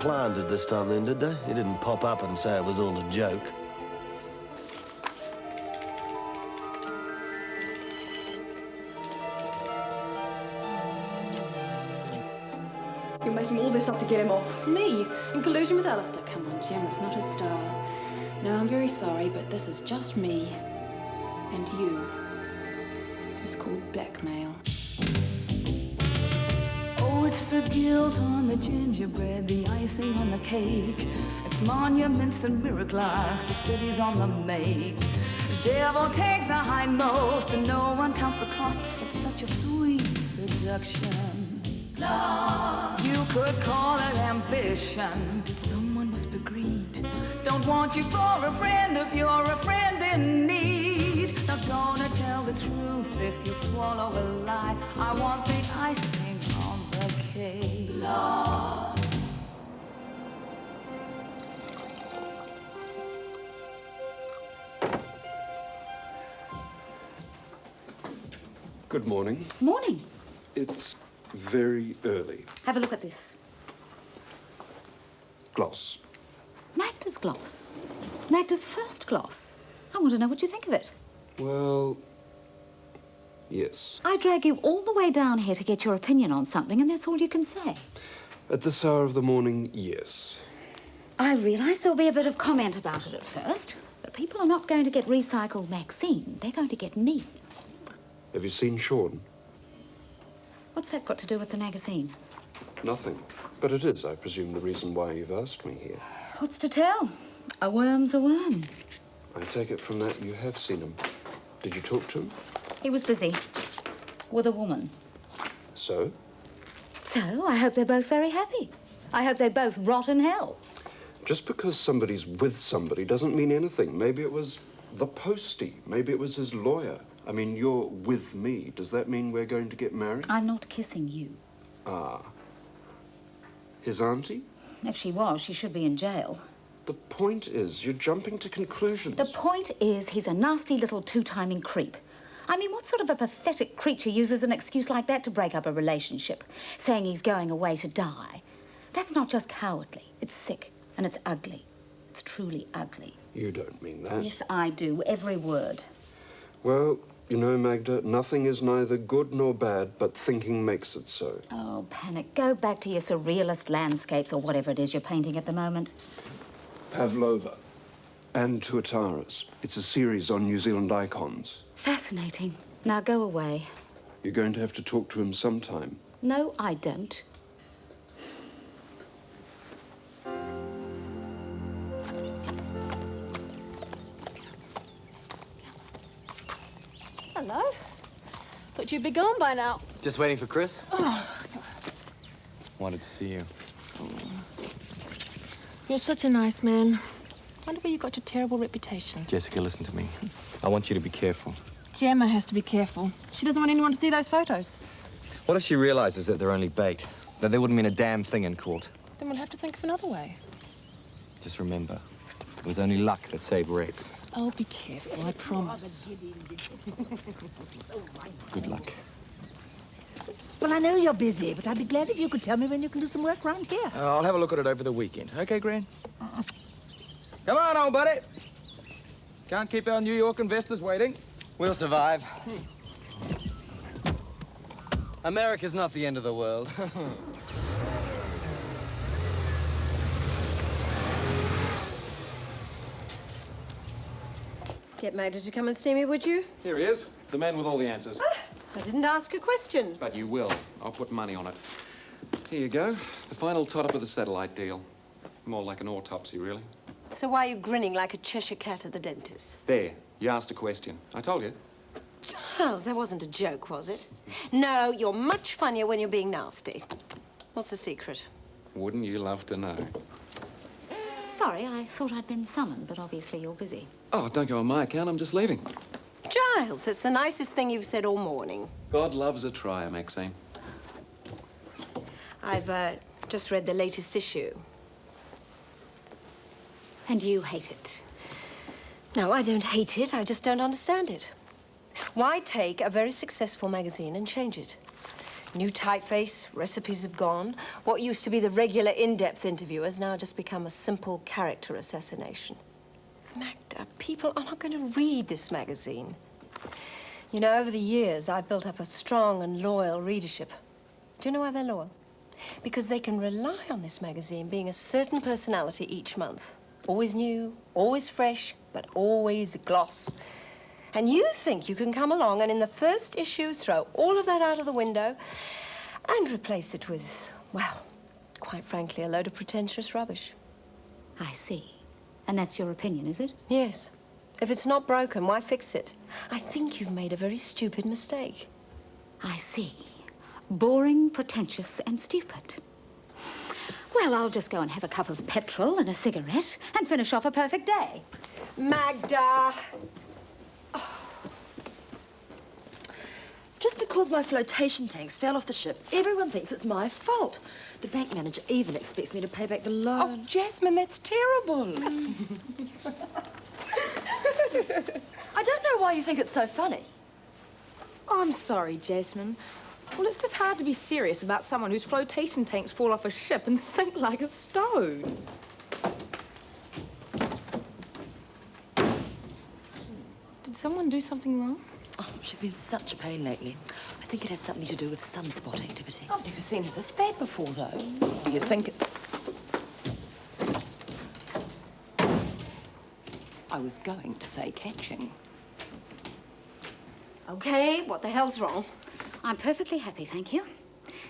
planned it this time then, did they? He didn't pop up and say it was all a joke. You're making all this up to get him off. Me? In collusion with Alistair? Come on, Gemma, it's not his style. No, I'm very sorry, but this is just me. And you. It's called blackmail. Oh, it's the guilt on the gingerbread, the icing on the cake. It's monuments and mirror glass, the city's on the make. The devil takes the hindmost and no one counts the cost. It's such a sweet seduction. Love. You could call it ambition, but someone must be greed. Don't want you for a friend if you're a friend in need. Not gonna tell the truth if you swallow a lie. I want the icing on the cake. Love. Good morning. Morning. It's very early. Have a look at this. Gloss. Magda's gloss. Magda's first gloss. I want to know what you think of it. Well, yes. I drag you all the way down here to get your opinion on something, and that's all you can say. At this hour of the morning, yes. I realise there'll be a bit of comment about it at first, but people are not going to get recycled Maxine. They're going to get me. Have you seen Sean? What's that got to do with the magazine? Nothing. But it is, I presume, the reason why you've asked me here. What's to tell? A worm's a worm. I take it from that you have seen him. Did you talk to him? He was busy. With a woman. So? So, I hope they're both very happy. I hope they both rot in hell. Just because somebody's with somebody doesn't mean anything. Maybe it was the postie. Maybe it was his lawyer. I mean, you're with me. Does that mean we're going to get married? I'm not kissing you. Ah. His auntie? If she was, she should be in jail. The point is, you're jumping to conclusions. The point is, he's a nasty little two-timing creep. I mean, what sort of a pathetic creature uses an excuse like that to break up a relationship, saying he's going away to die? That's not just cowardly. It's sick, and it's ugly. It's truly ugly. You don't mean that. Yes, I do. Every word. Well, you know, Magda, nothing is neither good nor bad, but thinking makes it so. Oh, Panic, go back to your surrealist landscapes or whatever it is you're painting at the moment. Pavlova and Tuataras. It's a series on New Zealand icons. Fascinating. Now go away. You're going to have to talk to him sometime. No, I don't. Hello. Thought you'd be gone by now. Just waiting for Chris. Wanted to see you. You're such a nice man. Wonder where you got your terrible reputation. Jessica, listen to me. I want you to be careful. Gemma has to be careful. She doesn't want anyone to see those photos. What if she realizes that they're only bait? That they wouldn't mean a damn thing in court? Then we'll have to think of another way. Just remember, it was only luck that saved Rex. Oh, be careful, I promise. Good luck. Well, I know you're busy, but I'd be glad if you could tell me when you can do some work around here. I'll have a look at it over the weekend. Okay, Gran? Come on, old buddy. Can't keep our New York investors waiting. We'll survive. America's not the end of the world. Get Magda to come and see me, would you? Here he is, the man with all the answers. I didn't ask a question. But you will. I'll put money on it. Here you go. The final tot-up of the satellite deal. More like an autopsy, really. So why are you grinning like a Cheshire cat at the dentist? There. You asked a question. I told you. Charles, that wasn't a joke, was it? No, you're much funnier when you're being nasty. What's the secret? Wouldn't you love to know? Sorry, I thought I'd been summoned, but obviously you're busy. Oh, don't go on my account. I'm just leaving. Giles, it's the nicest thing you've said all morning. God loves a trier, Maxine. I've just read the latest issue. And you hate it. No, I don't hate it. I just don't understand it. Why take a very successful magazine and change it? New typeface, recipes have gone. What used to be the regular in-depth interview has now just become a simple character assassination. Magda, people are not going to read this magazine. You know, over the years, I've built up a strong and loyal readership. Do you know why they're loyal? Because they can rely on this magazine being a certain personality each month. Always new, always fresh, but always gloss. And you think you can come along and in the first issue throw all of that out of the window and replace it with, well, quite frankly, a load of pretentious rubbish. I see. And that's your opinion, is it? Yes. If it's not broken, why fix it? I think you've made a very stupid mistake. I see. Boring, pretentious, and stupid. Well, I'll just go and have a cup of petrol and a cigarette and finish off a perfect day. Magda! Just because my flotation tanks fell off the ship, everyone thinks it's my fault. The bank manager even expects me to pay back the loan. Oh, Jasmine, that's terrible. I don't know why you think it's so funny. I'm sorry, Jasmine. Well, it's just hard to be serious about someone whose flotation tanks fall off a ship and sink like a stone. Did someone do something wrong? Oh, she's been such a pain lately. I think it has something to do with sunspot activity. I've never seen her this bad before, though. You think it... I was going to say catching. Okay, what the hell's wrong? I'm perfectly happy, thank you.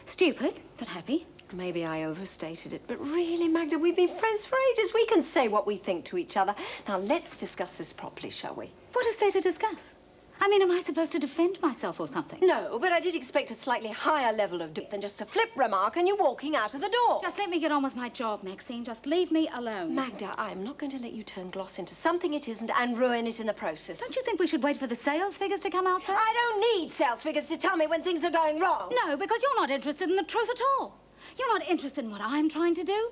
Stupid, but happy. Maybe I overstated it, but really, Magda, we've been friends for ages. We can say what we think to each other. Now, let's discuss this properly, shall we? What is there to discuss? I mean, am I supposed to defend myself or something? No, but I did expect a slightly higher level of depth than just a flip remark and you walking out of the door. Just let me get on with my job, Maxine. Just leave me alone. Magda, I'm not going to let you turn gloss into something it isn't and ruin it in the process. Don't you think we should wait for the sales figures to come out first? I don't need sales figures to tell me when things are going wrong. No, because you're not interested in the truth at all. You're not interested in what I'm trying to do.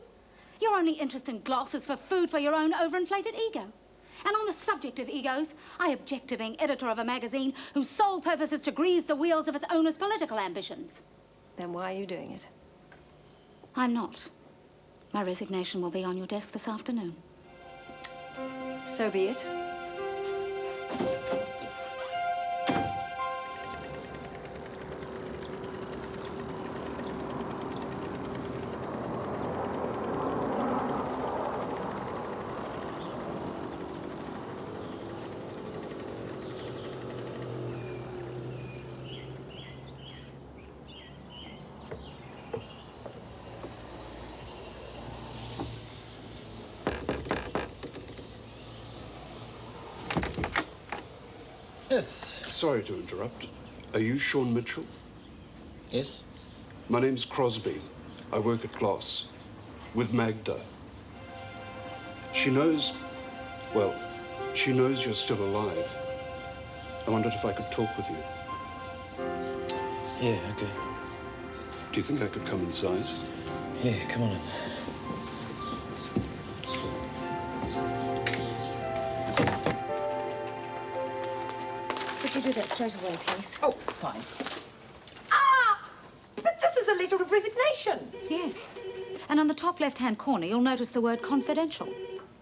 Your only interest in gloss is for food for your own overinflated ego. And on the subject of egos, I object to being editor of a magazine whose sole purpose is to grease the wheels of its owner's political ambitions. Then why are you doing it? I'm not. My resignation will be on your desk this afternoon. So be it. Yes. Sorry to interrupt. Are you Sean Mitchell? Yes? My name's Crosby. I work at Gloss. With Magda. She knows... well, she knows you're still alive. I wondered if I could talk with you. Yeah, okay. Do you think I could come inside? Yeah, come on in. Could you do that straight away, please? Oh, fine. Ah! But this is a letter of resignation. Yes. And on the top left-hand corner, you'll notice the word confidential.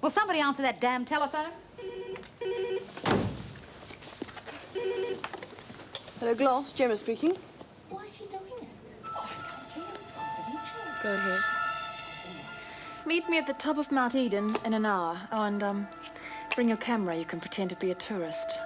Will somebody answer that damn telephone? Hello, Gloss. Gemma speaking. Why is she doing it? Oh, I can't tell you. It's confidential. Go ahead. Meet me at the top of Mount Eden in an hour. Oh, and, bring your camera. You can pretend to be a tourist.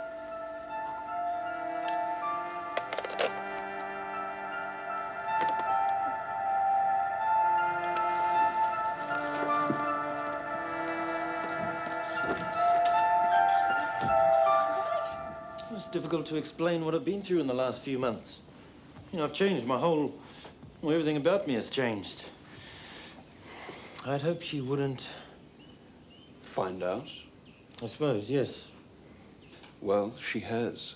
It's difficult to explain what I've been through in the last few months. You know, I've changed. Well, everything about me has changed. I'd hoped she wouldn't... Find out? I suppose, yes. Well, she has.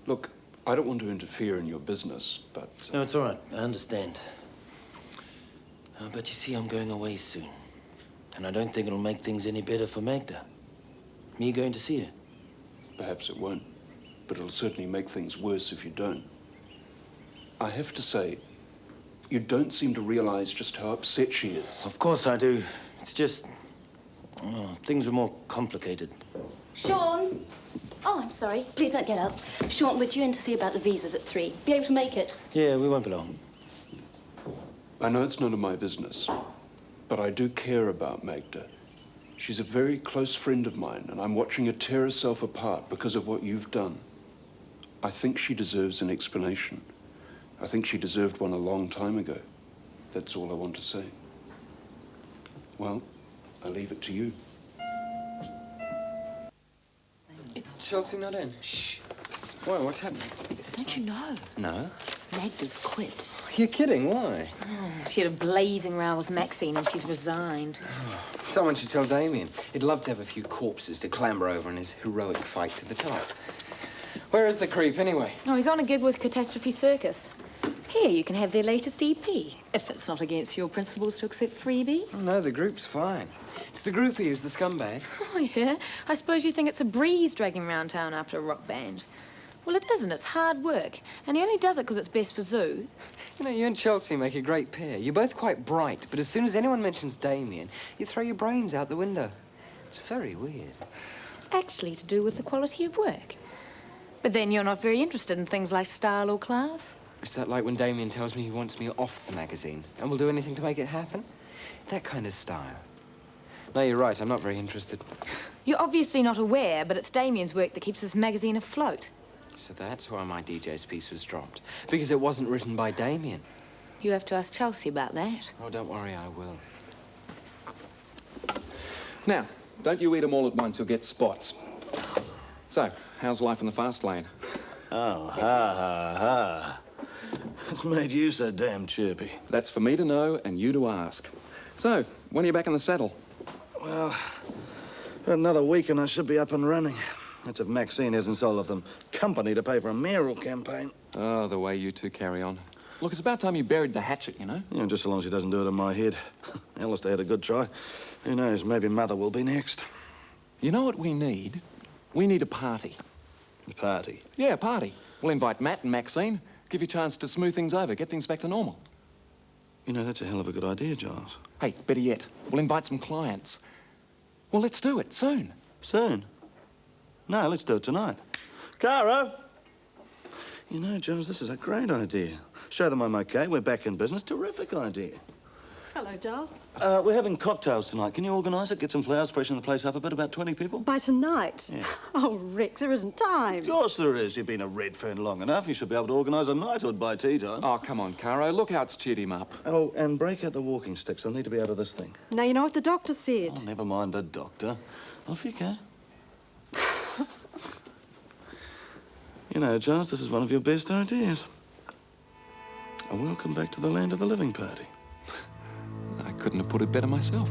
Look, I don't want to interfere in your business, but... No, it's all right. I understand. But you see, I'm going away soon. And I don't think it'll make things any better for Magda. Me going to see her. Perhaps it won't. But it'll certainly make things worse if you don't. I have to say, you don't seem to realize just how upset she is. Of course I do. It's just... oh, things were more complicated. Sean! Oh, I'm sorry. Please don't get up. Sean, we're due in to see about the visas at 3. Be able to make it? Yeah, we won't be long. I know it's none of my business, but I do care about Magda. She's a very close friend of mine, and I'm watching her tear herself apart because of what you've done. I think she deserves an explanation. I think she deserved one a long time ago. That's all I want to say. Well, I leave it to you. It's Chelsea not in. Shh. Why, what's happening? Don't you know? No. Magda's quit. You're kidding, why? Oh, she had a blazing row with Maxine and she's resigned. Someone should tell Damien. He'd love to have a few corpses to clamber over in his heroic fight to the top. Where is the creep, anyway? Oh, he's on a gig with Catastrophe Circus. Here, you can have their latest EP, if it's not against your principles to accept freebies. Oh, no, the group's fine. It's the groupie who's the scumbag. Oh, yeah? I suppose you think it's a breeze dragging around town after a rock band. Well, it isn't. It's hard work. And he only does it because it's best for Zoo. You know, you and Chelsea make a great pair. You're both quite bright, but as soon as anyone mentions Damien, you throw your brains out the window. It's very weird. It's actually to do with the quality of work. But then you're not very interested in things like style or class. Is that like when Damien tells me he wants me off the magazine and will do anything to make it happen? That kind of style. No, you're right. I'm not very interested. You're obviously not aware, but it's Damien's work that keeps this magazine afloat. So that's why my DJ's piece was dropped. Because it wasn't written by Damien. You have to ask Chelsea about that. Oh, don't worry, I will. Now, don't you eat them all at once, you'll get spots. So, how's life in the fast lane? Oh, ha. What's made you so damn chirpy? That's for me to know and you to ask. So, when are you back in the saddle? Well, another week and I should be up and running. That's if Maxine hasn't sold off them company to pay for a mayoral campaign. Oh, the way you two carry on. Look, it's about time you buried the hatchet, you know? Yeah, just so long as she doesn't do it in my head. Alistair had a good try. Who knows, maybe Mother will be next. You know what we need? We need a party. A party? Yeah, a party. We'll invite Matt and Maxine, give you a chance to smooth things over, get things back to normal. You know, that's a hell of a good idea, Giles. Hey, better yet, we'll invite some clients. Well, let's do it, soon. Soon? No, let's do it tonight. Caro! You know, Giles, this is a great idea. Show them I'm okay, we're back in business. Terrific idea. Hello, Giles. We're having cocktails tonight. Can you organise it? Get some flowers, freshen the place up a bit, about 20 people? By tonight? Yeah. Oh, Rex, there isn't time. Of course there is. You've been a Redfern long enough. You should be able to organise a knighthood by tea time. Oh, come on, Caro. Look how it's cheered him up. Oh, and break out the walking sticks. I'll need to be out of this thing. Now you know what the doctor said. Oh, never mind the doctor. Off you go. You know, Giles, this is one of your best ideas. A welcome back to the land of the living party. I couldn't have put it better myself.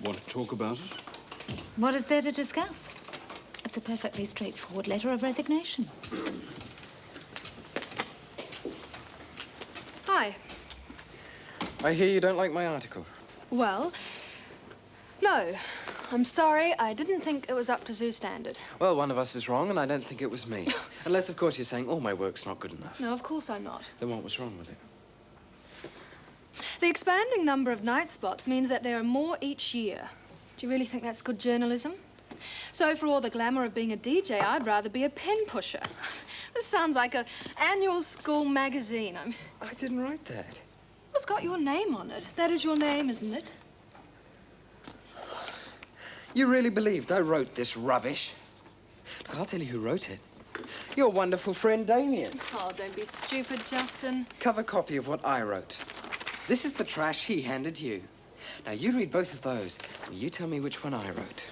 Want to talk about it? What is there to discuss? It's a perfectly straightforward letter of resignation. Hi. I hear you don't like my article. Well, no. I'm sorry. I didn't think it was up to zoo standard. Well, one of us is wrong, and I don't think it was me. Unless, of course, you're saying all my work's not good enough. No, of course I'm not. Then what was wrong with it? The expanding number of night spots means that there are more each year. Do you really think that's good journalism? So for all the glamour of being a DJ, I'd rather be a pen pusher. This sounds like an annual school magazine. I didn't write that. It's got your name on it. That is your name, isn't it? You really believed I wrote this rubbish? Look, I'll tell you who wrote it. Your wonderful friend, Damien. Oh, don't be stupid, Justin. Cover copy of what I wrote. This is the trash he handed you. Now, you read both of those, and you tell me which one I wrote.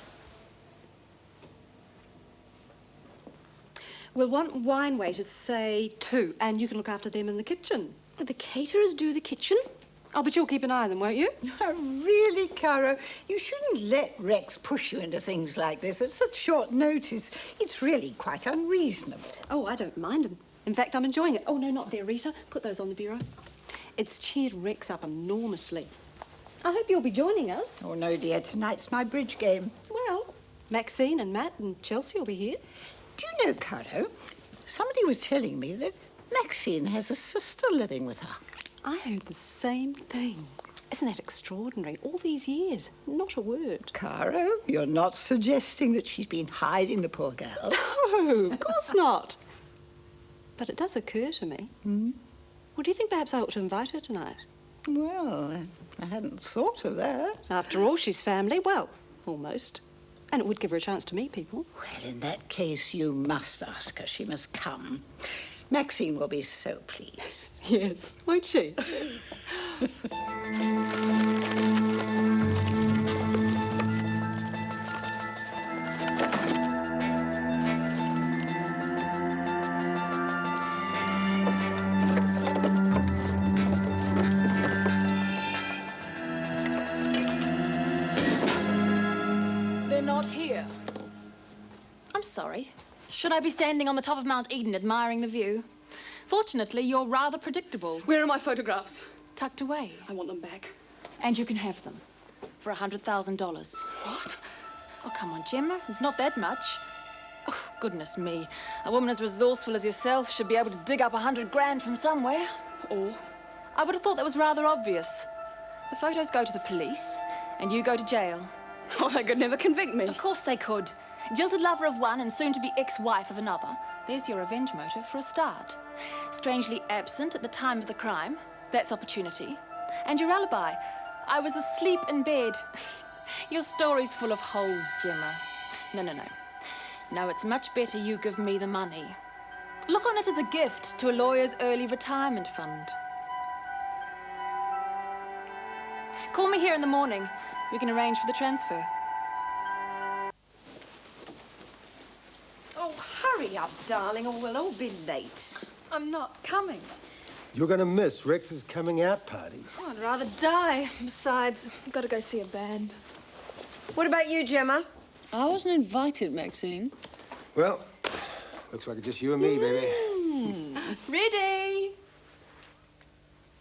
We'll want wine waiters, say 2, and you can look after them in the kitchen. The caterers do the kitchen? Oh, but you'll keep an eye on them, won't you? Oh, really, Caro? You shouldn't let Rex push you into things like this at such short notice. It's really quite unreasonable. Oh, I don't mind him. In fact, I'm enjoying it. Oh, no, not there, Rita. Put those on the bureau. It's cheered Rex up enormously. I hope you'll be joining us. Oh, no, dear. Tonight's my bridge game. Well, Maxine and Matt and Chelsea will be here. Do you know, Caro, somebody was telling me that Maxine has a sister living with her. I heard the same thing. Isn't that extraordinary? All these years, not a word. Caro, you're not suggesting that she's been hiding the poor girl? No, of course not. But it does occur to me. Well, do you think perhaps I ought to invite her tonight? Well, I hadn't thought of that. After all, she's family. Well, almost. And it would give her a chance to meet people. Well, in that case, you must ask her. She must come. Maxine will be so pleased. Yes, won't she? They're not here. I'm sorry. Should I be standing on the top of Mount Eden admiring the view? Fortunately, you're rather predictable. Where are my photographs? Tucked away. I want them back. And you can have them. For $100,000. What? Oh, come on, Gemma. It's not that much. Oh, goodness me. A woman as resourceful as yourself should be able to dig up 100 grand from somewhere. Or? I would have thought that was rather obvious. The photos go to the police, and you go to jail. Oh, they could never convict me. Of course they could. Jilted lover of one and soon-to-be ex-wife of another. There's your revenge motive for a start. Strangely absent at the time of the crime. That's opportunity. And your alibi. I was asleep in bed. Your story's full of holes, Gemma. No. No, it's much better you give me the money. Look on it as a gift to a lawyer's early retirement fund. Call me here in the morning. We can arrange for the transfer. Oh, hurry up, darling, or we'll all be late. I'm not coming. You're gonna miss Rex's coming out party. Oh, I'd rather die. Besides, I've got to go see a band. What about you, Gemma? I wasn't invited, Maxine. Well, looks like it's just you and me, baby. Ready?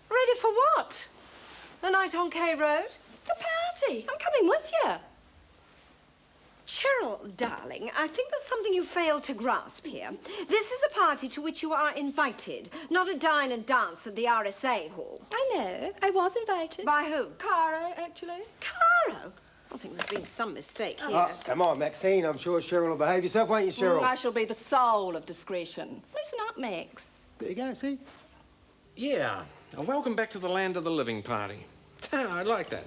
Ready for what? The night on K Road? The party. I'm coming with you. Cheryl, darling, I think there's something you fail to grasp here. This is a party to which you are invited, not a dine and dance at the RSA Hall. I know. I was invited. By who? Caro, actually. Caro? I think there's been some mistake here. Oh, come on, Maxine. I'm sure Cheryl will behave yourself, won't you, Cheryl? I shall be the soul of discretion. Loosen up, Max. There you go, see? Yeah. Welcome back to the land of the living party. I like that.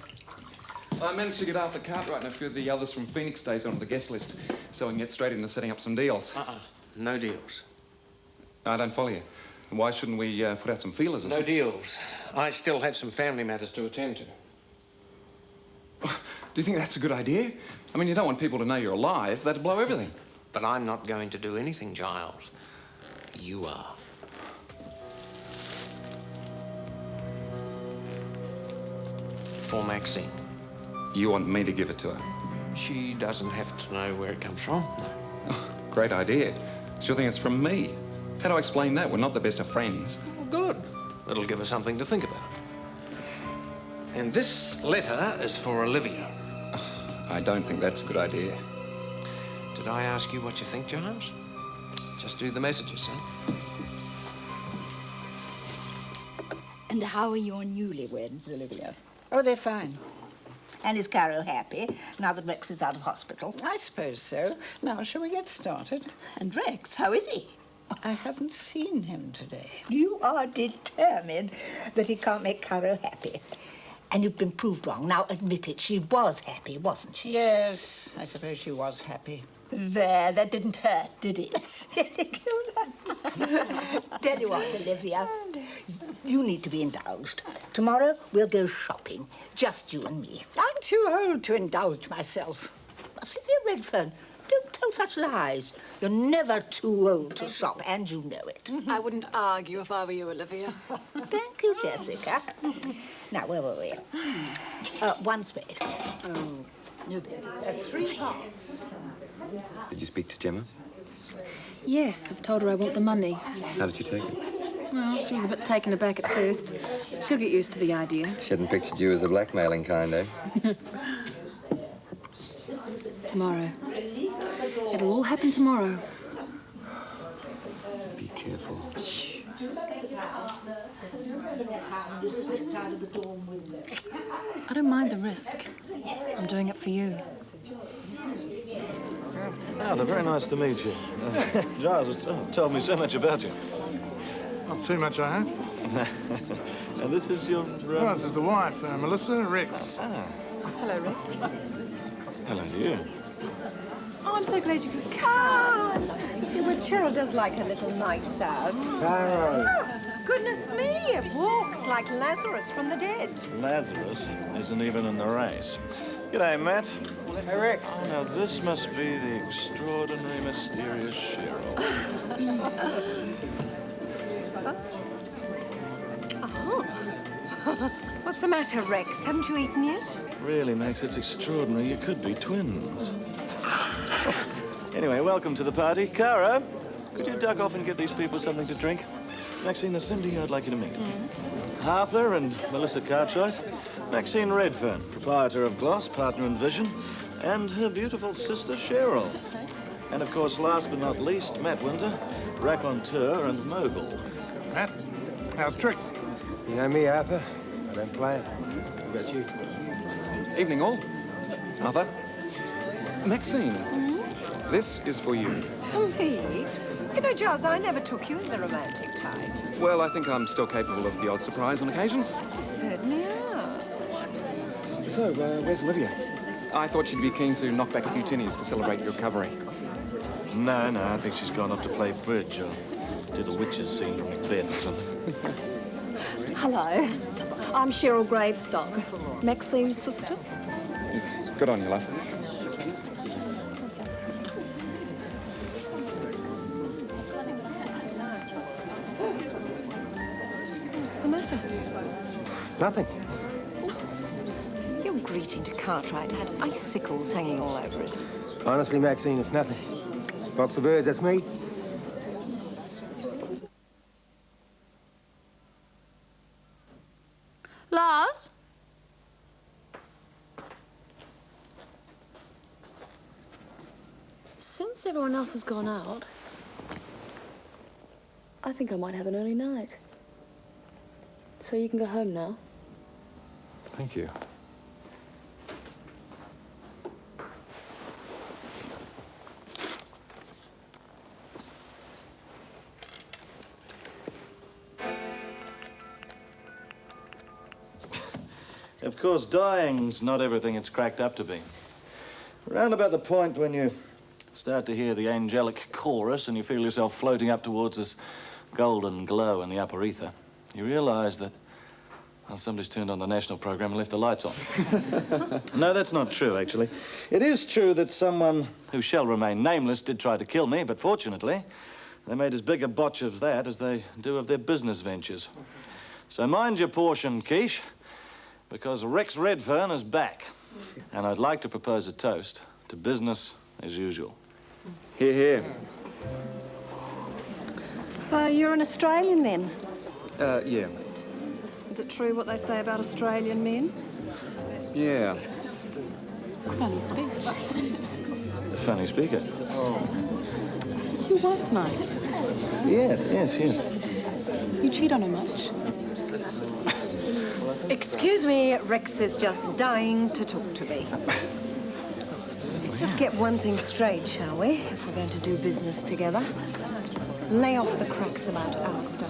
I managed to get Arthur Cartwright and a few of the others from Phoenix Days onto the guest list, so I can get straight into setting up some deals. No deals. I don't follow you. Why shouldn't we put out some feelers or No something? deals. I still have some family matters to attend to. Do you think that's a good idea? I mean, you don't want people to know you're alive. That'd blow everything. But I'm not going to do anything, Giles. You are. For Maxine. You want me to give it to her? She doesn't have to know where it comes from, no. Great idea. She'll think it's from me. How do I explain that? We're not the best of friends. Well, good. It'll give her something to think about. And this letter is for Olivia. I don't think that's a good idea. Did I ask you what you think, Giles? Just do the messages, son. And how are your newlyweds, Olivia? Oh, they're fine. And is Caro happy, now that Rex is out of hospital? I suppose so. Now, shall we get started? And Rex, how is he? I haven't seen him today. You are determined that he can't make Caro happy. And you've been proved wrong. Now, admit it. She was happy, wasn't she? Yes, I suppose she was happy. There, that didn't hurt, did it? Tell you what, Olivia, you need to be indulged. Tomorrow we'll go shopping, just you and me. I'm too old to indulge myself. Olivia Redfern, don't tell such lies. You're never too old to shop, and you know it. I wouldn't argue if I were you, Olivia. Thank you, Jessica. Now, where were we? One spade. Oh, no. 3 hearts. Did you speak to Gemma? Yes, I've told her I want the money. How did she take it? Well, she was a bit taken aback at first. She'll get used to the idea. She hadn't pictured you as a blackmailing kind, eh? Tomorrow. It'll all happen tomorrow. Be careful. I don't mind the risk. I'm doing it for you. Oh, they're very nice to meet you. Giles has told me so much about you. Not too much, I hope. And this is your... Oh, this is the wife, Melissa Rex. Hello, Rex. Hello to you. Oh, I'm so glad you could come. I love to see where Cheryl does like her little nights out. Caro. Oh, goodness me, it walks like Lazarus from the dead. Lazarus isn't even in the race. G'day, Matt. Hey, Rex. Oh, now this must be the extraordinary, mysterious Cheryl. Oh. What's the matter, Rex? Haven't you eaten yet? Really, Max, it's extraordinary. You could be twins. Anyway, welcome to the party. Cara, could you duck off and get these people something to drink? Maxine, there's somebody here I'd like you to meet. Arthur and Melissa Cartwright. Maxine Redfern, proprietor of Gloss, partner in Vision, and her beautiful sister, Cheryl. And, of course, last but not least, Matt Winter, raconteur and mogul. Matt, how's tricks? You know me, Arthur. I don't play it. What about you? Evening, all. Arthur. Maxine, this is for you. Oh, me? You know, Giles, I never took you as a romantic type. Well, I think I'm still capable of the odd surprise on occasions. You certainly are. So, where's Olivia? I thought she'd be keen to knock back a few tinnies to celebrate your recovery. No, I think she's gone off to play bridge or do the witches scene from Macbeth or something. Hello. I'm Cheryl Gravestock, Maxine's sister. Good on you, love. What's the matter? Nothing. Nonsense. Your greeting to Cartwright had icicles hanging all over it. Honestly, Maxine, it's nothing. Box of birds, that's me. Lars? Since everyone else has gone out, I think I might have an early night. So you can go home now. Thank you. Of course, dying's not everything it's cracked up to be. Round about the point when you start to hear the angelic chorus and you feel yourself floating up towards this golden glow in the upper ether, you realise that, well, somebody's turned on the national programme and left the lights on. No, that's not true, actually. It is true that someone who shall remain nameless did try to kill me, but fortunately, they made as big a botch of that as they do of their business ventures. So mind your portion, quiche, because Rex Redfern is back. And I'd like to propose a toast to business as usual. Hear, hear. So you're an Australian then? Yeah. Is it true what they say about Australian men? Yeah. It's a funny speech. A funny speaker. Your wife's nice. Yes. You cheat on her much? Excuse me, Rex is just dying to talk to me. Let's just get one thing straight, shall we? If we're going to do business together. Lay off the cracks about Alistair.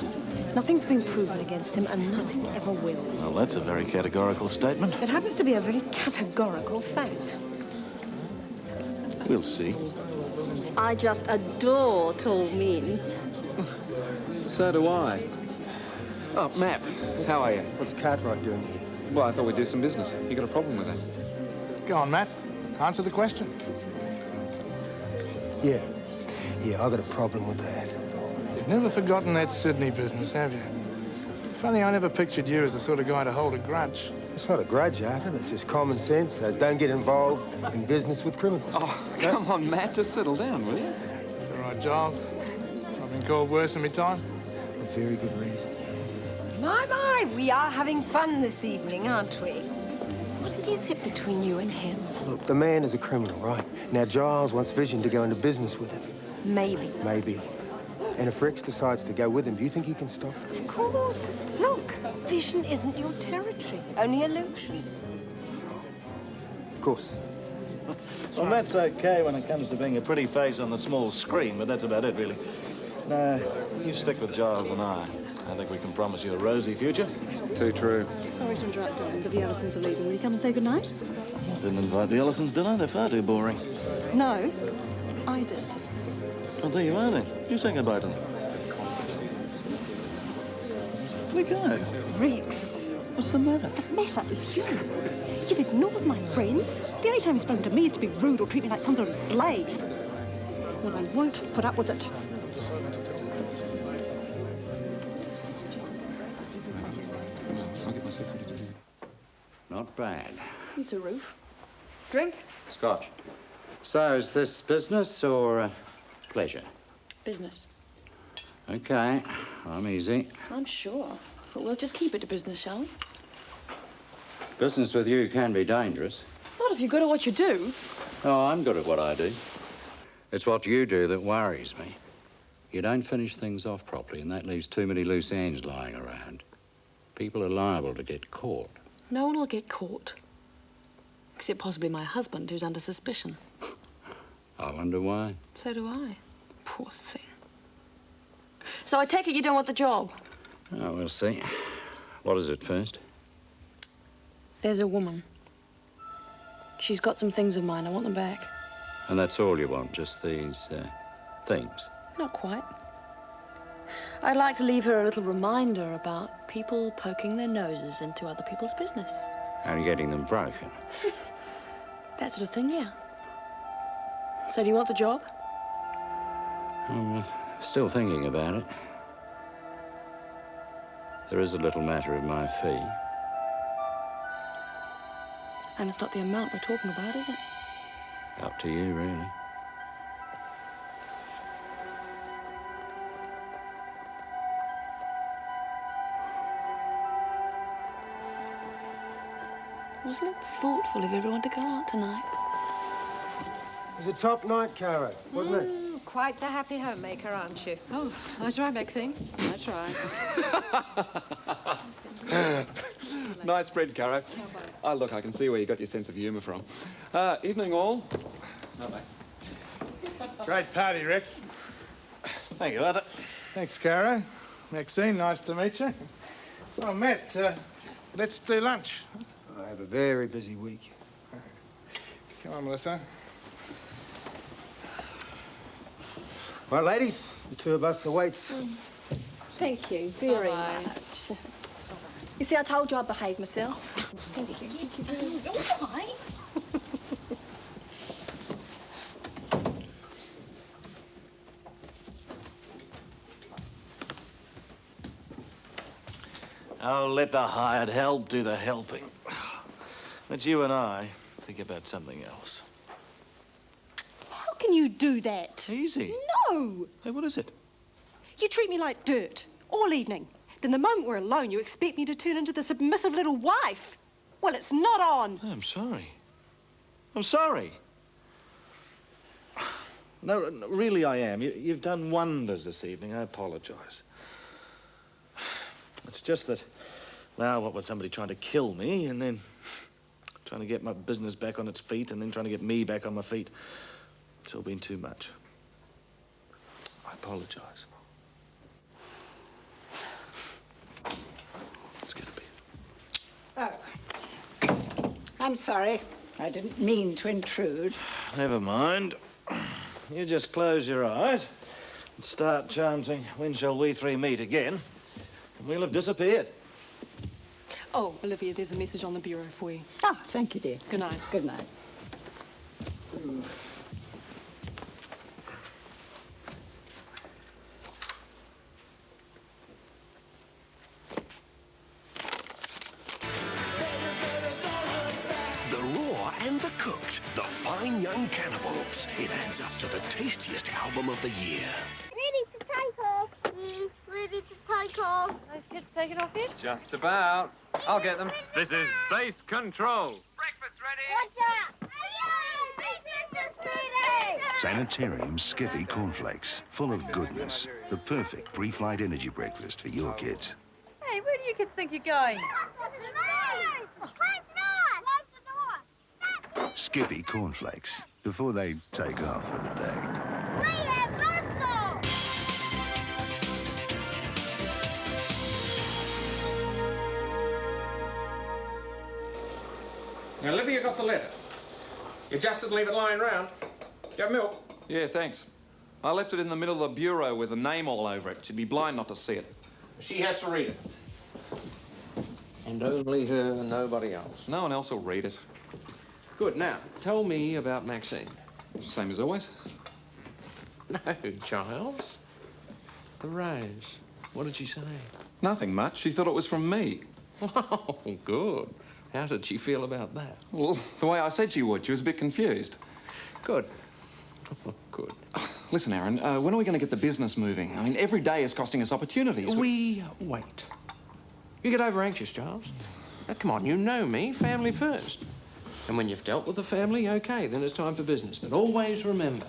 Nothing's been proven against him, and nothing ever will. Well, that's a very categorical statement. It happens to be a very categorical fact. We'll see. I just adore tall men. So do I. Oh, Matt, how are you? What's Cartwright doing here? Well, I thought we'd do some business. You got a problem with that? Go on, Matt. Answer the question. Yeah. Yeah, I got a problem with that. You've never forgotten that Sydney business, have you? Funny, I never pictured you as the sort of guy to hold a grudge. It's not a grudge, Arthur. That's just common sense. Those don't get involved in business with criminals. Oh, come on, Matt. Just settle down, will you? It's all right, Giles. I've been called worse in my time. A very good reason. My, we are having fun this evening, aren't we? What is it between you and him? Look, the man is a criminal, right? Now, Giles wants Vision to go into business with him. Maybe. Maybe. And if Rex decides to go with him, do you think he can stop them? Of course. Look, Vision isn't your territory. Only illusions. Of course. Well, that's okay when it comes to being a pretty face on the small screen, but that's about it, really. No, you stick with Giles and I. I think we can promise you a rosy future. Too true. Sorry to interrupt, darling, but the Ellisons are leaving. Will you come and say goodnight? I didn't invite the Ellisons dinner. They're far too boring. No, I did. Well, there you are, then. You say goodbye to them. We go. Rex. What's the matter? The matter is you. You've ignored my friends. The only time you've spoken to me is to be rude or treat me like some sort of slave. Well, I won't put up with it. I'll get myself ready to do. Not bad. It's a roof. Drink? Scotch. So, is this business or pleasure? Business. Okay, I'm easy. I'm sure. But we'll just keep it to business, shall we? Business with you can be dangerous. Not if you're good at what you do. Oh, I'm good at what I do. It's what you do that worries me. You don't finish things off properly, and that leaves too many loose ends lying around. People are liable to get caught. No one will get caught. Except possibly my husband, who's under suspicion. I wonder why. So do I. Poor thing. So I take it you don't want the job? Oh, we'll see. What is it first? There's a woman. She's got some things of mine. I want them back. And that's all you want, just these, things? Not quite. I'd like to leave her a little reminder about people poking their noses into other people's business. And getting them broken. That sort of thing, yeah. So do you want the job? I'm still thinking about it. There is a little matter of my fee. And it's not the amount we're talking about, is it? Up to you, really. Wasn't it thoughtful of everyone to go out tonight? It was a top night, Caro, wasn't it? Quite the happy homemaker, aren't you? Oh, I try, Maxine. I try. Nice spread, Caro. Oh, look, I can see where you got your sense of humour from. Evening, all. Bye-bye. Great party, Rex. Thank you, Arthur. Thanks, Caro. Maxine, nice to meet you. Oh, Matt, let's do lunch. I have a very busy week. Come on, Melissa. Right, ladies, the two of us awaits. Thank you very much. You see, I told you I'd behave myself. Thank you. Thank you very much. Why? Oh, let the hired help do the helping. But you and I think about something else. How can you do that? Easy. No! Hey, what is it? You treat me like dirt all evening. Then the moment we're alone, you expect me to turn into the submissive little wife. Well, it's not on. I'm sorry. I'm sorry. No, really I am. You've done wonders this evening. I apologise. It's just that, now what with somebody trying to kill me and then trying to get my business back on its feet and then trying to get me back on my feet, it's all been too much. I apologise. Let's get a beer. Oh. I'm sorry. I didn't mean to intrude. Never mind. you just close your eyes and start chanting, "When shall we three meet again?" and we'll have disappeared. Oh, Olivia, there's a message on the bureau for you. Ah, thank you, dear. Good night. Good night. The Raw and the Cooks, the fine young cannibals. It adds up to the tastiest album of the year. Ready to take off. Ready to take off. Those kids taking off yet? Just about. I'll get them. This is Base Control. Watch out. Breakfast is ready. Sanitarium Skippy Cornflakes, full of goodness. The perfect pre-flight energy breakfast for your kids. Hey, where do you kids think you're going? Skippy Cornflakes, before they take off for the day. We have lots. Now, Olivia got the letter. You just didn't leave it lying around. Do you have milk? Yeah, thanks. I left it in the middle of the bureau with a name all over it. She'd be blind not to see it. She has to read it. And only her, nobody else. No one else will read it. Good. Now, tell me about Maxine. Same as always. No, Giles. The rose. What did she say? Nothing much. She thought it was from me. Oh, good. How did she feel about that? Well, the way I said she would. She was a bit confused. Good. Good. Listen, Aaron, when are we going to get the business moving? I mean, every day is costing us opportunities. We wait. You get over anxious, Giles. Now, come on, you know me. Family first. And when you've dealt with the family, okay, then it's time for business. But always remember,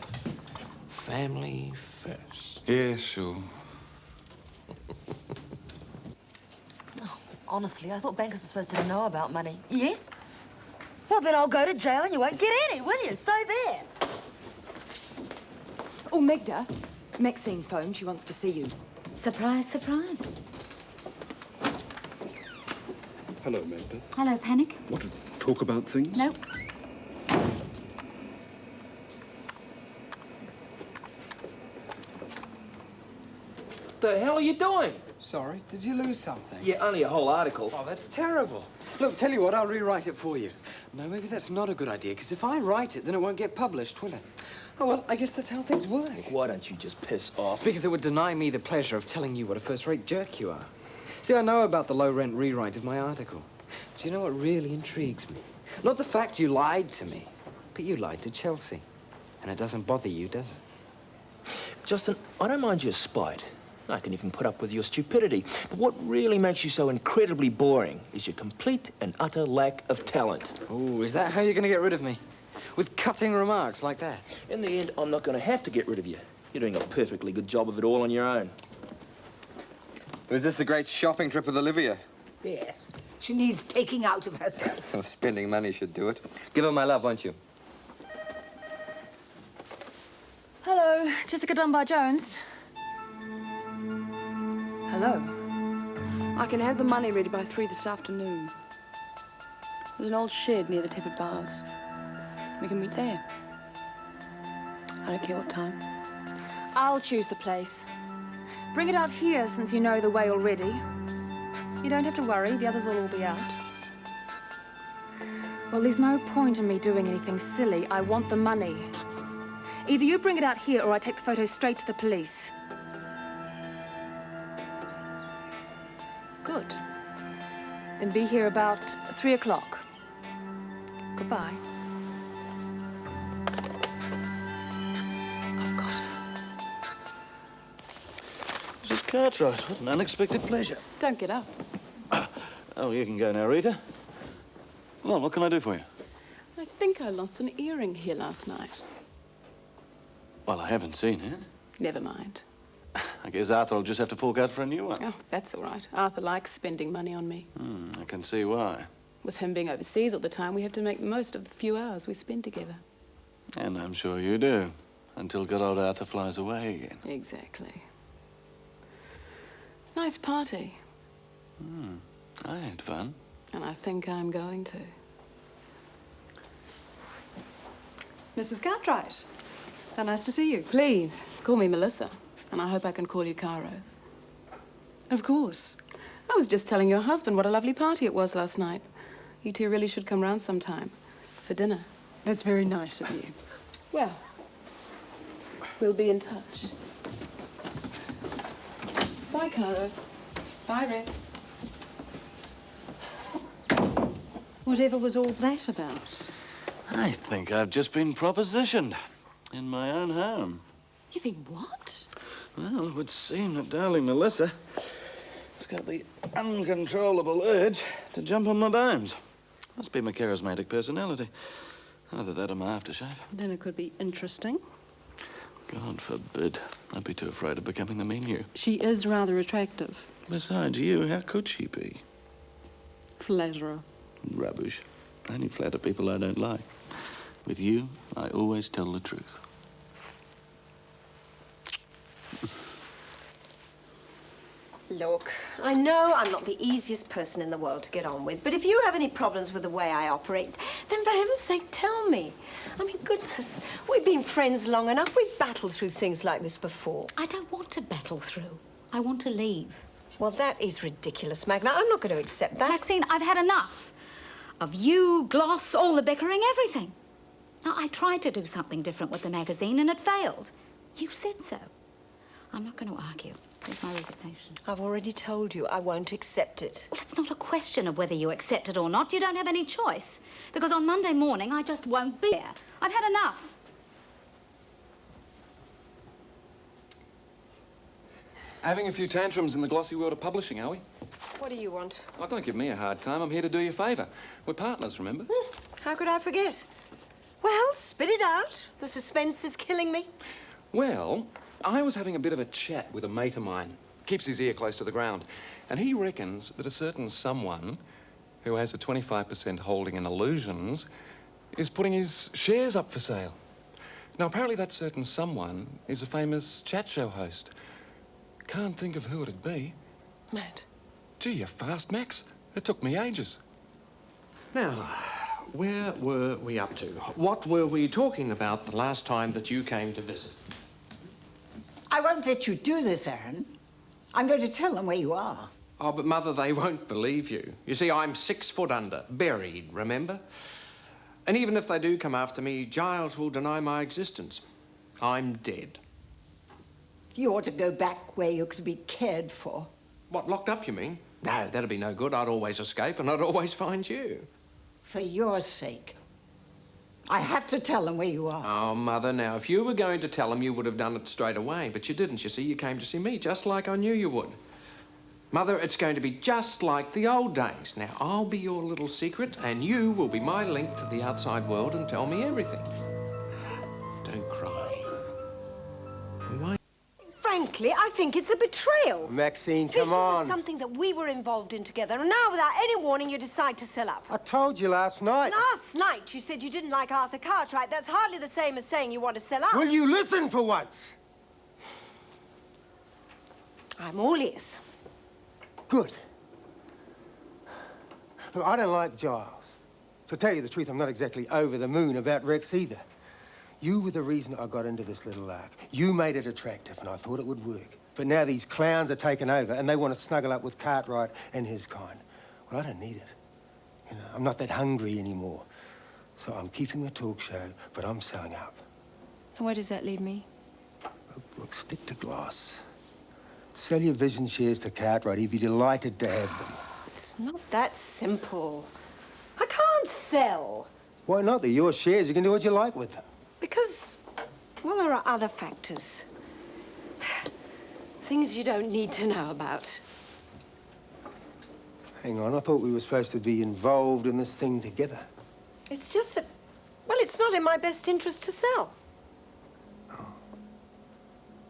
family first. Yeah, sure. Honestly, I thought bankers were supposed to know about money. Yes? Well, then I'll go to jail and you won't get any, will you? Stay there. Oh, Magda. Maxine phoned. She wants to see you. Surprise, surprise. Hello, Magda. Hello, Panic. Want to talk about things? Nope. The hell are you doing? Sorry, did you lose something? Yeah, only a whole article. Oh, that's terrible. Look, tell you what, I'll rewrite it for you. No, maybe that's not a good idea, because if I write it, then it won't get published, will it? Oh, well, I guess that's how things work. Why don't you just piss off? Because it would deny me the pleasure of telling you what a first-rate jerk you are. See, I know about the low-rent rewrite of my article. Do you know what really intrigues me? Not the fact you lied to me, but you lied to Chelsea. And it doesn't bother you, does it? Justin, I don't mind your spite. I can even put up with your stupidity. But what really makes you so incredibly boring is your complete and utter lack of talent. Oh, is that how you're going to get rid of me? With cutting remarks like that? In the end, I'm not going to have to get rid of you. You're doing a perfectly good job of it all on your own. Was this a great shopping trip with Olivia? Yes. She needs taking out of herself. Oh, spending money should do it. Give her my love, won't you? Hello, Jessica Dunbar-Jones. Hello. I can have the money ready by 3 this afternoon. There's an old shed near the tepid baths. We can meet there. I don't care what time. I'll choose the place. Bring it out here since you know the way already. You don't have to worry, the others will all be out. Well, there's no point in me doing anything silly. I want the money. Either you bring it out here or I take the photos straight to the police. Good. Then be here about 3 o'clock. Goodbye. I've got her. Mrs. Cartwright, what an unexpected pleasure. Don't get up. Oh, you can go now, Rita. Well, what can I do for you? I think I lost an earring here last night. Well, I haven't seen it. Never mind. I guess Arthur will just have to fork out for a new one. Oh, that's all right. Arthur likes spending money on me. I can see why. With him being overseas all the time, we have to make the most of the few hours we spend together. And I'm sure you do. Until good old Arthur flies away again. Exactly. Nice party. I had fun. And I think I'm going to. Mrs. Cartwright. So nice to see you. Please, call me Melissa. And I hope I can call you Caro. Of course. I was just telling your husband what a lovely party it was last night. You two really should come round sometime. For dinner. That's very nice of you. Well, we'll be in touch. Bye, Caro. Bye, Rex. Whatever was all that about? I think I've just been propositioned in my own home. You've been what? Well, it would seem that darling Melissa has got the uncontrollable urge to jump on my bones. Must be my charismatic personality. Either that or my aftershave. Dinner could be interesting. God forbid. I'd be too afraid of becoming the menu. She is rather attractive. Besides you, how could she be? Flatterer. Rubbish. I only flatter people I don't like. With you, I always tell the truth. Look, I know I'm not the easiest person in the world to get on with, but if you have any problems with the way I operate, then for heaven's sake, tell me. I mean, goodness, we've been friends long enough. We've battled through things like this before. I don't want to battle through. I want to leave. Well, that is ridiculous, Magna. I'm not going to accept that. Maxine, I've had enough. Of you, Gloss, all the bickering, everything. Now, I tried to do something different with the magazine and it failed. You said so. I'm not going to argue. Here's my resignation. I've already told you I won't accept it. Well, it's not a question of whether you accept it or not. You don't have any choice. Because on Monday morning, I just won't be there. I've had enough. Having a few tantrums in the glossy world of publishing, are we? What do you want? Oh, don't give me a hard time. I'm here to do you a favour. We're partners, remember? How could I forget? Well, spit it out. The suspense is killing me. Well, I was having a bit of a chat with a mate of mine. Keeps his ear close to the ground. And he reckons that a certain someone who has a 25% holding in Illusions is putting his shares up for sale. Now, apparently that certain someone is a famous chat show host. Can't think of who it'd be. Matt. Gee, you're fast, Max. It took me ages. Now, where were we up to? What were we talking about the last time that you came to visit? I won't let you do this, Aaron. I'm going to tell them where you are. Oh, but Mother, they won't believe you. You see, I'm 6 foot under, buried, remember? And even if they do come after me, Giles will deny my existence. I'm dead. You ought to go back where you could be cared for. What, locked up, you mean? No, that'd be no good. I'd always escape and I'd always find you. For your sake. I have to tell them where you are. Oh, Mother, now, if you were going to tell them, you would have done it straight away. But you didn't, you see. You came to see me, just like I knew you would. Mother, it's going to be just like the old days. Now, I'll be your little secret, and you will be my link to the outside world and tell me everything. Don't cry. And why? Frankly, I think it's a betrayal. Maxine, Vision come on. was something that we were involved in together, and now, without any warning, you decide to sell up. I told you last night. Last night, you said you didn't like Arthur Cartwright. That's hardly the same as saying you want to sell up. Will you listen for once? I'm all ears. Good. Look, I don't like Giles. To tell you the truth, I'm not exactly over the moon about Rex either. You were the reason I got into this little lark. You made it attractive, and I thought it would work. But now these clowns are taken over, and they want to snuggle up with Cartwright and his kind. Well, I don't need it. You know, I'm not that hungry anymore. So I'm keeping the talk show, but I'm selling up. And where does that leave me? Look, stick to Gloss. Sell your Vision shares to Cartwright. He'd be delighted to have them. It's not that simple. I can't sell. Why not? They're your shares. You can do what you like with them. Because, well, there are other factors. Things you don't need to know about. Hang on, I thought we were supposed to be involved in this thing together. It's just that, well, it's not in my best interest to sell.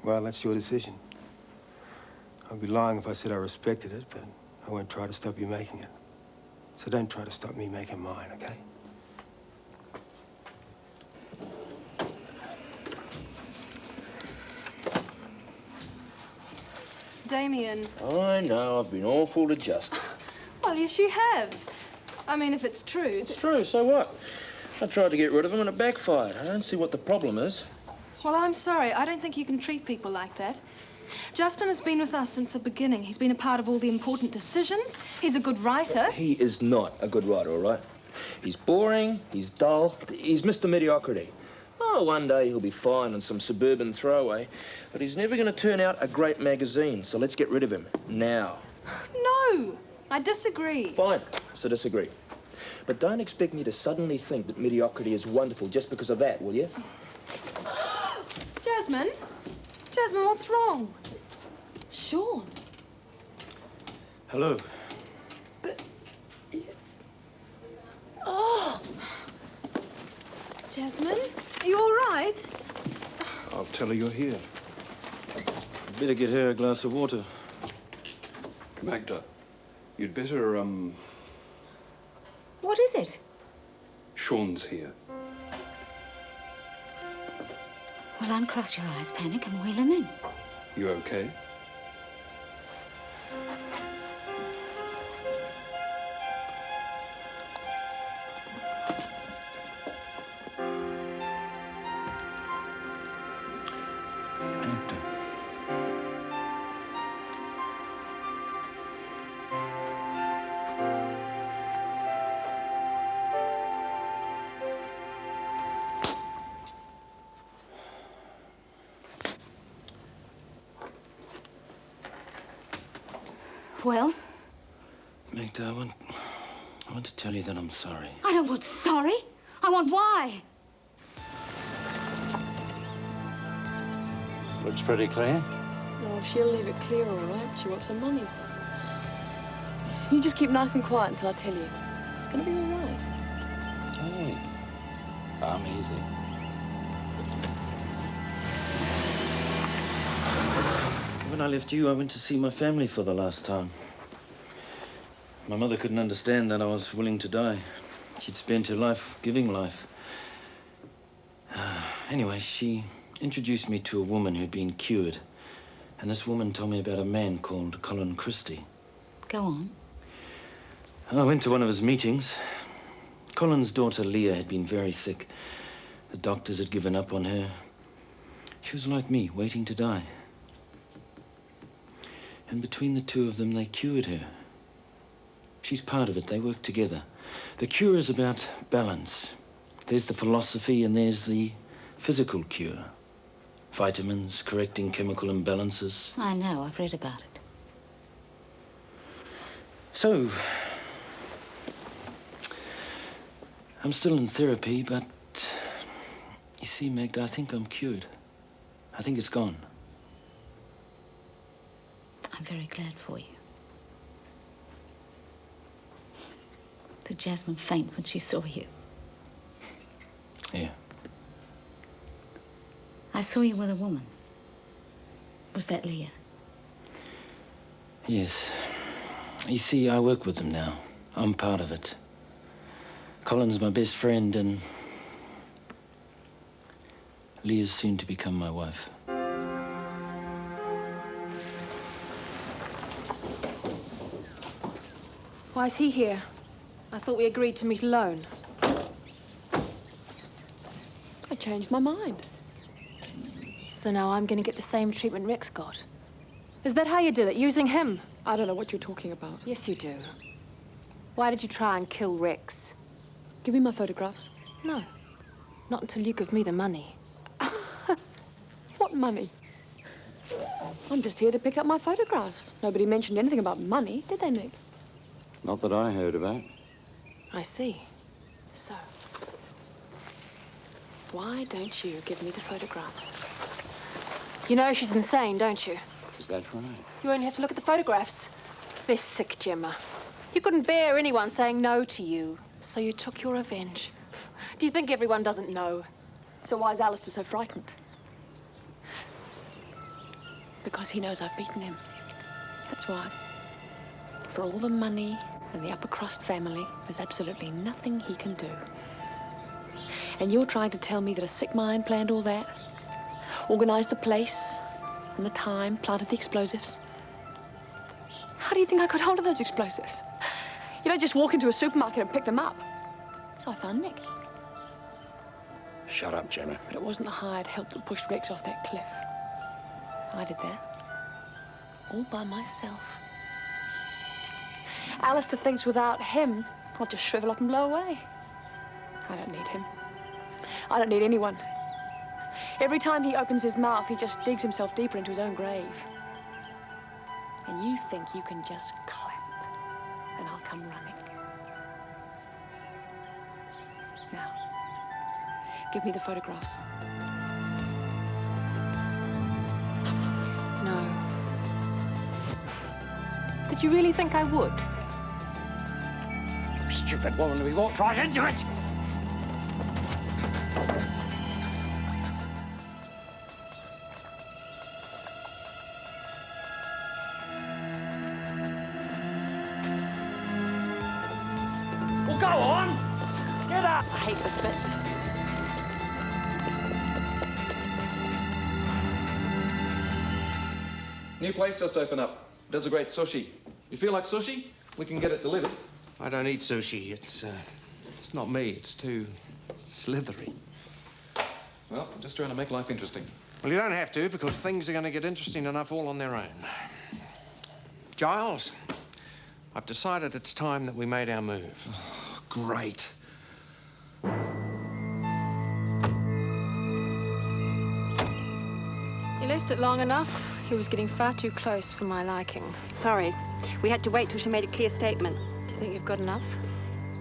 Well, that's your decision. I'd be lying if I said I respected it, but I won't try to stop you making it. So don't try to stop me making mine, okay? Damien. I know, I've been awful to just. Well, yes, you have. I mean, if it's true. It's true, so what? I tried to get rid of him and it backfired. I don't see what the problem is. Well, I'm sorry. I don't think you can treat people like that. Justin has been with us since the beginning. He's been a part of all the important decisions. He's a good writer. He is not a good writer, all right? He's boring, he's dull, he's Mr. Mediocrity. Oh, one day he'll be fine on some suburban throwaway, but he's never going to turn out a great magazine, so let's get rid of him now. No, I disagree. Fine, so disagree. But don't expect me to suddenly think that mediocrity is wonderful just because of that, will you? Jasmine? Jasmine, what's wrong? Sean? Hello. Oh! Jasmine, are you all right? I'll tell her you're here. Better get her a glass of water. Magda, you'd better, What is it? Sean's here. Well, uncross your eyes, Panic, and wheel him in. You okay? Well? Magda, I want to tell you that I'm sorry. I don't want sorry. I want why. Looks pretty clear. Oh, she'll leave it clear, all right. She wants her money. You just keep nice and quiet until I tell you. It's gonna be all right. Hey, I'm easy. When I left you, I went to see my family for the last time. My mother couldn't understand that I was willing to die. She'd spent her life giving life. Anyway, she introduced me to a woman who'd been cured. And this woman told me about a man called Colin Christie. Go on. I went to one of his meetings. Colin's daughter, Leah, had been very sick. The doctors had given up on her. She was like me, waiting to die. And between the two of them, they cured her. She's part of it. They work together. The cure is about balance. There's the philosophy and there's the physical cure. Vitamins, correcting chemical imbalances. I know. I've read about it. So, I'm still in therapy, but you see, Magda, I think I'm cured. I think it's gone. I'm very glad for you. Did Jasmine faint when she saw you? Yeah. I saw you with a woman. Was that Leah? Yes. You see, I work with them now. I'm part of it. Colin's my best friend, and Leah's soon to become my wife. Why is he here? I thought we agreed to meet alone. I changed my mind. So now I'm going to get the same treatment Rex got. Is that how you did it, using him? I don't know what you're talking about. Yes, you do. Why did you try and kill Rex? Give me my photographs. No. Not until you give me the money. What money? I'm just here to pick up my photographs. Nobody mentioned anything about money, did they, Nick? Not that I heard about. I see. So, why don't you give me the photographs? You know she's insane, don't you? Is that right? You only have to look at the photographs. They're sick, Gemma. You couldn't bear anyone saying no to you, so you took your revenge. Do you think everyone doesn't know? So why is Alistair so frightened? Because he knows I've beaten him. That's why. For all the money and the upper crust family, there's absolutely nothing he can do. And you're trying to tell me that a sick mind planned all that? Organized the place and the time, planted the explosives? How do you think I got hold of those explosives? You don't just walk into a supermarket and pick them up. So I found Nick. Shut up, Gemma. But it wasn't the hired help that pushed Rex off that cliff. I did that. All by myself. Alistair thinks without him, I'll just shrivel up and blow away. I don't need him. I don't need anyone. Every time he opens his mouth, he just digs himself deeper into his own grave. And you think you can just clap, and I'll come running. Now, give me the photographs. No. Did you really think I would? You stupid woman, we walked right into it! Well, go on! Get up! I hate this bit. New place just opened up. Does a great sushi. You feel like sushi? We can get it delivered. I don't eat sushi. It's not me. It's too slithery. Well, I'm just trying to make life interesting. Well, you don't have to, because things are going to get interesting enough all on their own. Giles, I've decided it's time that we made our move. Oh, great. You left it long enough. He was getting far too close for my liking. Sorry. We had to wait till she made a clear statement. Do you think you've got enough?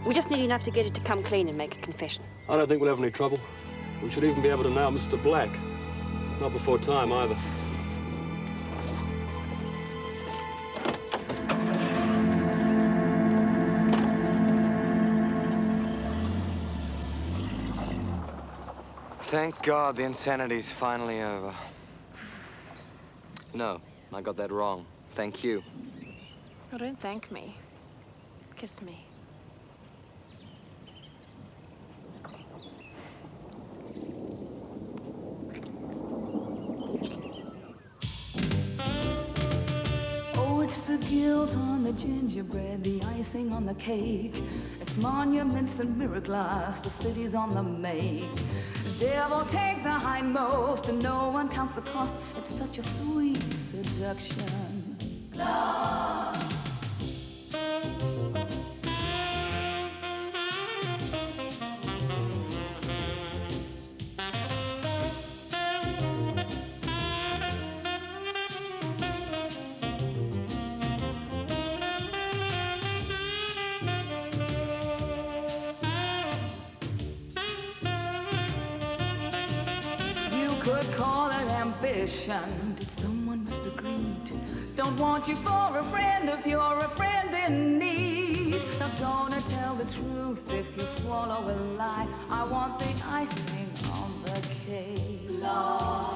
We just need enough to get her to come clean and make a confession. I don't think we'll have any trouble. We should even be able to nail Mr. Black. Not before time, either. Thank God the insanity's finally over. No, I got that wrong. Thank you. Oh, don't thank me. Kiss me. Oh, it's the guilt on the gingerbread, the icing on the cake. It's monuments and mirror glass, the city's on the make. The devil takes the hindmost and no one counts the cost. It's such a sweet seduction. Glass. Could call it ambition, but someone must be greed. Don't want you for a friend if you're a friend in need. Not gonna tell the truth if you swallow a lie. I want the icing on the cake. Love.